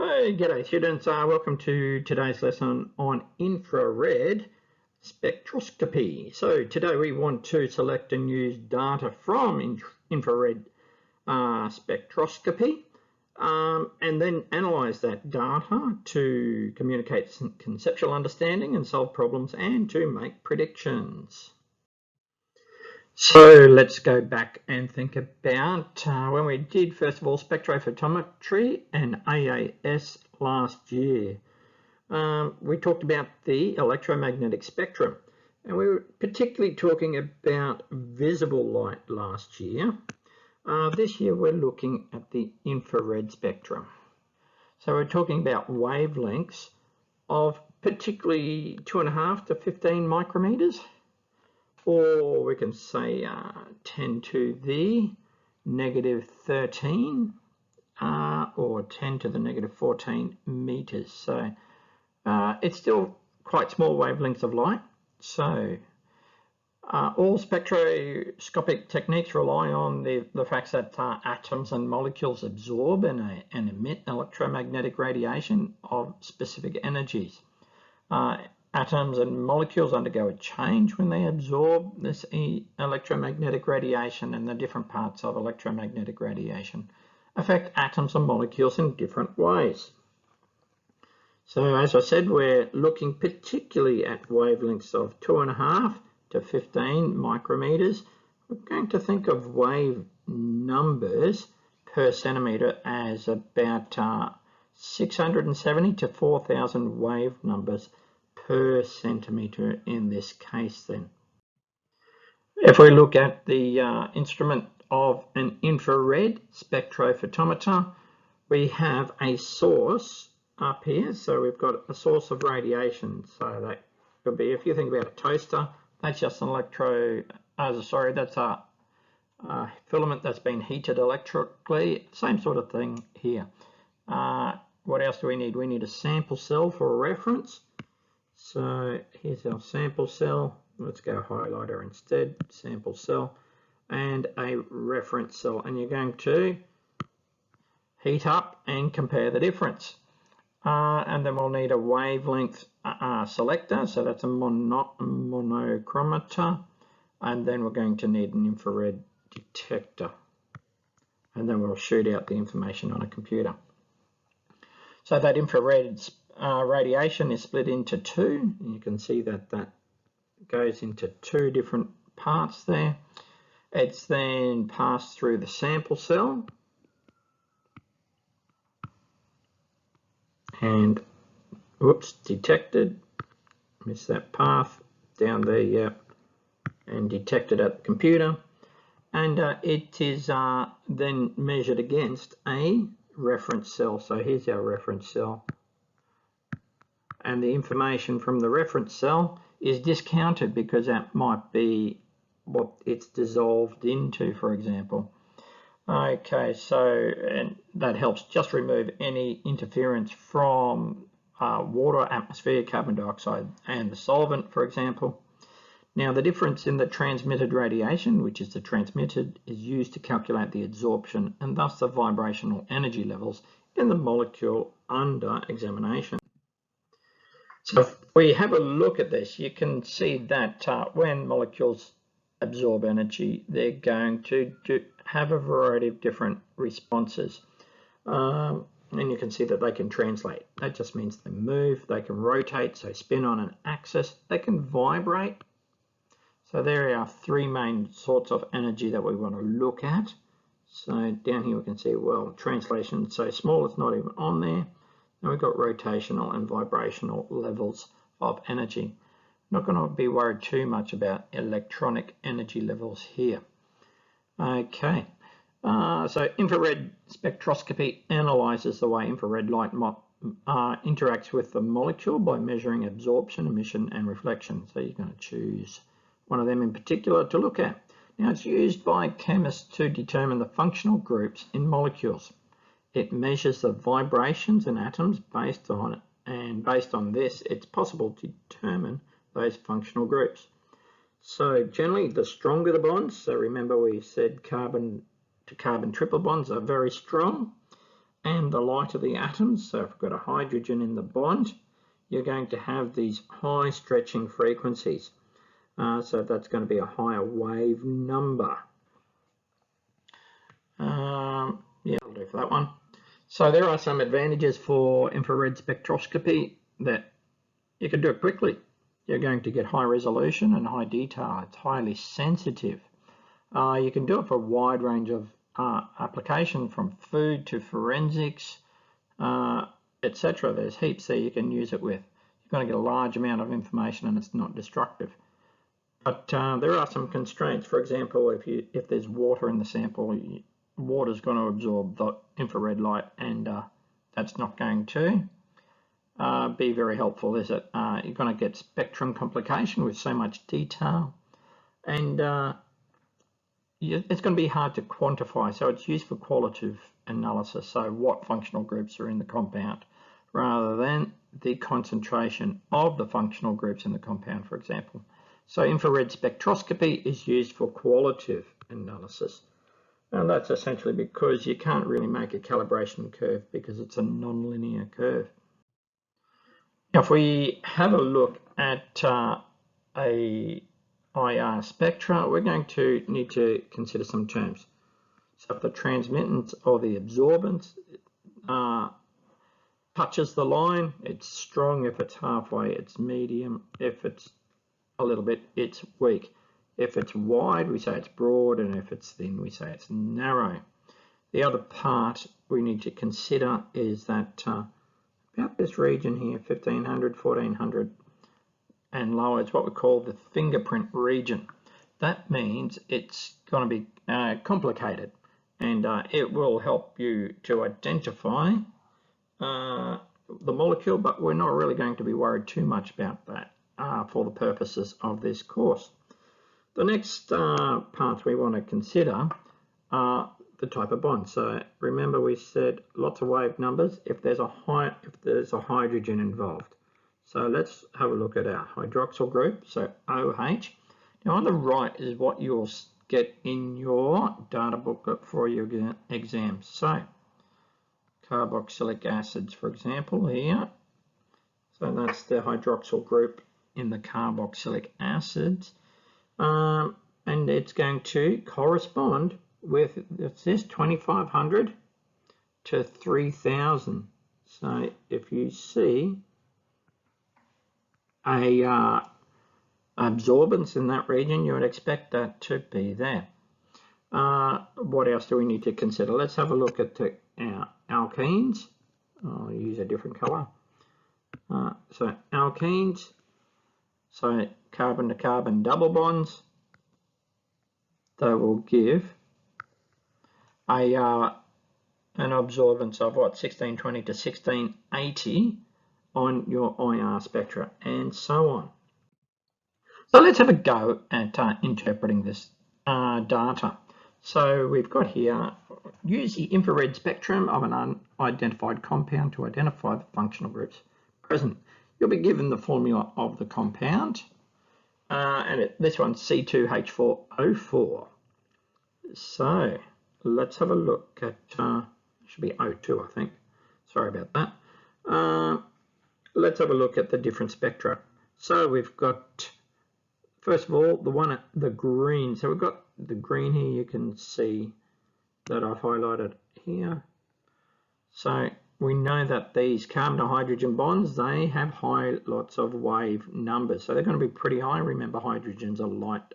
Hey, g'day students, welcome to today's lesson on infrared spectroscopy. So today we want to select and use data from infrared spectroscopy and then analyze that data to communicate some conceptual understanding and solve problems and to make predictions. So let's go back and think about when we did, first of all, spectrophotometry and AAS last year. We talked about the electromagnetic spectrum, and we were particularly talking about visible light last year. This year we're looking at the infrared spectrum. So we're talking about wavelengths of particularly 2.5 to 15 micrometers. Or we can say 10 to the negative 13 or 10 to the negative 14 meters. So it's still quite small wavelengths of light. So all spectroscopic techniques rely on the fact that atoms and molecules absorb and emit electromagnetic radiation of specific energies. Atoms and molecules undergo a change when they absorb this electromagnetic radiation, and the different parts of electromagnetic radiation affect atoms and molecules in different ways. So as I said, we're looking particularly at wavelengths of 2.5 to 15 micrometers. We're going to think of wave numbers per centimeter as about 670 to 4,000 wave numbers per centimeter in this case then. If we look at the instrument of an infrared spectrophotometer, we have a source up here. So we've got a source of radiation. So that could be, if you think about a toaster, that's just an that's a filament that's been heated electrically. Same sort of thing here. What else do we need? We need a sample cell for a reference. So here's our sample cell. Let's go highlighter instead, sample cell, and a reference cell. And you're going to heat up and compare the difference. And then we'll need a wavelength selector. So that's a monochromator. And then we're going to need an infrared detector. And then we'll shoot out the information on a computer. So that infrared radiation is split into two. You can see that that goes into two different parts there. It's then passed through the sample cell and whoops, detected, missed that path, down there, yeah, and detected at the computer, and it is then measured against a reference cell. So here's our reference cell. And the information from the reference cell is discounted because that might be what it's dissolved into, for example. Okay, so and that helps just remove any interference from water, atmosphere, carbon dioxide, and the solvent, for example. Now, the difference in the transmitted radiation, which is the transmitted, is used to calculate the absorption and thus the vibrational energy levels in the molecule under examination. So if we have a look at this, you can see that when molecules absorb energy, they're going to have a variety of different responses. And you can see that they can translate. That just means they move, they can rotate, so spin on an axis, they can vibrate. So there are three main sorts of energy that we want to look at. So down here we can see, well, translation is so small, it's not even on there. And we've got rotational and vibrational levels of energy. I'm not going to be worried too much about electronic energy levels here. Okay, so infrared spectroscopy analyzes the way infrared light interacts with the molecule by measuring absorption, emission, and reflection. So you're going to choose one of them in particular to look at. Now, it's used by chemists to determine the functional groups in molecules. It measures the vibrations in atoms based on it, and based on this, it's possible to determine those functional groups. So generally, the stronger the bonds, so remember we said carbon to carbon triple bonds are very strong, and the lighter the atoms, so if we've got a hydrogen in the bond, you're going to have these high stretching frequencies. So that's going to be a higher wave number. Yeah, I'll do for that one. So there are some advantages for infrared spectroscopy that you can do it quickly. You're going to get high resolution and high detail. It's highly sensitive. You can do it for a wide range of application, from food to forensics, etc. There's heaps there you can use it with. You're going to get a large amount of information and it's not destructive. But there are some constraints. For example, if there's water in the sample, water's going to absorb the infrared light, and that's not going to be very helpful, is it? You're going to get spectrum complication with so much detail, and it's going to be hard to quantify. So it's used for qualitative analysis, so what functional groups are in the compound, rather than the concentration of the functional groups in the compound, for example. So infrared spectroscopy is used for qualitative analysis. And that's essentially because you can't really make a calibration curve because it's a nonlinear curve. Now, if we have a look at a IR spectra, we're going to need to consider some terms. So if the transmittance or the absorbance touches the line, it's strong. If it's halfway, it's medium. If it's a little bit, it's weak. If it's wide, we say it's broad, and if it's thin, we say it's narrow. The other part we need to consider is that about this region here, 1500, 1400 and lower, is what we call the fingerprint region. That means it's going to be complicated, and it will help you to identify the molecule, but we're not really going to be worried too much about that for the purposes of this course. The next part we want to consider are the type of bond. So remember, we said lots of wave numbers if there's a hydrogen involved. So let's have a look at our hydroxyl group, so OH. Now on the right is what you'll get in your data booklet for your exams. So carboxylic acids, for example, here. So that's the hydroxyl group in the carboxylic acids. And it's going to correspond with, it says 2500 to 3000. So if you see a absorbance in that region, you would expect that to be there. What else do we need to consider? Let's have a look at our alkenes. I'll use a different color. So alkenes, so carbon to carbon double bonds, they will give an absorbance of what, 1620 to 1680 on your IR spectra, and so on. So let's have a go at interpreting this data. So we've got here, use the infrared spectrum of an unidentified compound to identify the functional groups present. You'll be given the formula of the compound, and this one's C2H4O4. So let's have a look at, should be O2, I think. Sorry about that. Let's have a look at the different spectra. So we've got, first of all, the green. So we've got the green here. You can see that I've highlighted here. So we know that these carbon to hydrogen bonds, they have lots of wave numbers. So they're going to be pretty high. Remember, hydrogen's a light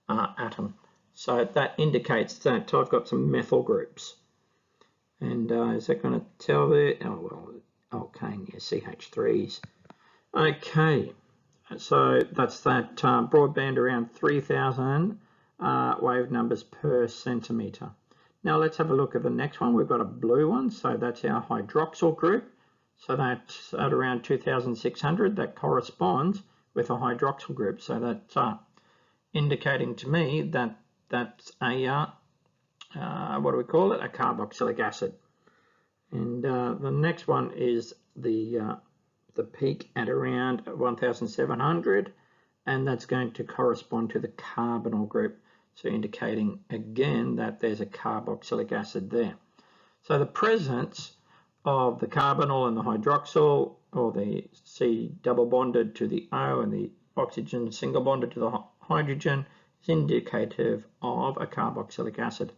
atom. So that indicates that I've got some methyl groups. And is that going to tell there? Oh, well, alkane, yeah, CH3s. Okay, so that's that broadband around 3000 wave numbers per centimetre. Now let's have a look at the next one. We've got a blue one, so that's our hydroxyl group. So that's at around 2600. That corresponds with a hydroxyl group. So that's indicating to me that that's a, what do we call it? A carboxylic acid. And the next one is the peak at around 1700, and that's going to correspond to the carbonyl group. So indicating again that there's a carboxylic acid there. So the presence of the carbonyl and the hydroxyl, or the C double bonded to the O and the oxygen single bonded to the hydrogen, is indicative of a carboxylic acid.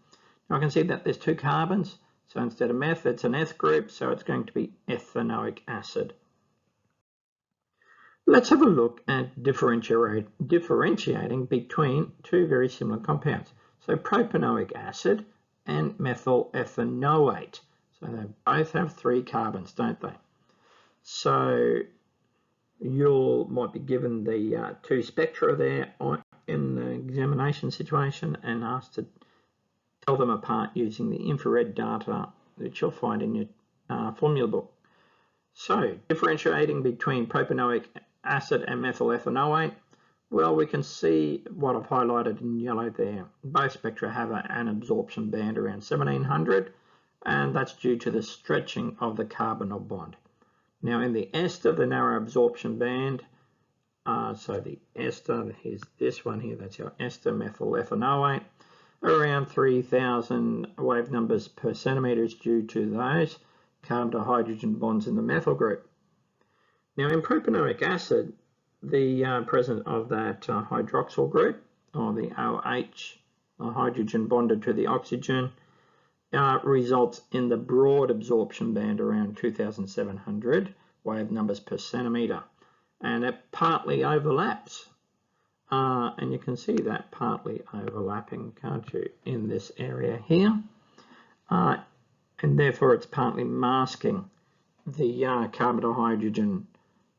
Now I can see that there's two carbons, so instead of meth, it's an eth group, so it's going to be ethanoic acid. Let's have a look at differentiating between two very similar compounds. So propanoic acid and methyl ethanoate. So they both have 3 carbons, don't they? So you might be given the 2 spectra there in the examination situation and asked to tell them apart using the infrared data that you'll find in your formula book. So differentiating between propanoic acid and methyl ethanoate, well, we can see what I've highlighted in yellow there. Both spectra have an absorption band around 1700, and that's due to the stretching of the carbonyl bond. Now in the ester, the narrow absorption band, so the ester, here's this one here, that's our ester methyl ethanoate, around 3000 wave numbers per centimetre is due to those carbon to hydrogen bonds in the methyl group. Now in propanoic acid, the presence of that hydroxyl group, or the OH, the hydrogen bonded to the oxygen, results in the broad absorption band around 2700 wave numbers per centimetre, and it partly overlaps, and you can see that partly overlapping, can't you, in this area here, and therefore it's partly masking the carbon to hydrogen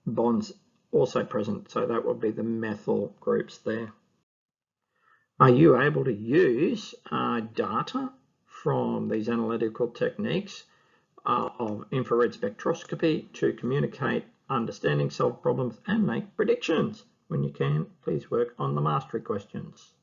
bonds also present, so that will be the methyl groups there. Are you able to use data from these analytical techniques of infrared spectroscopy to communicate, understanding, solve problems and make predictions? When you can, please work on the mastery questions.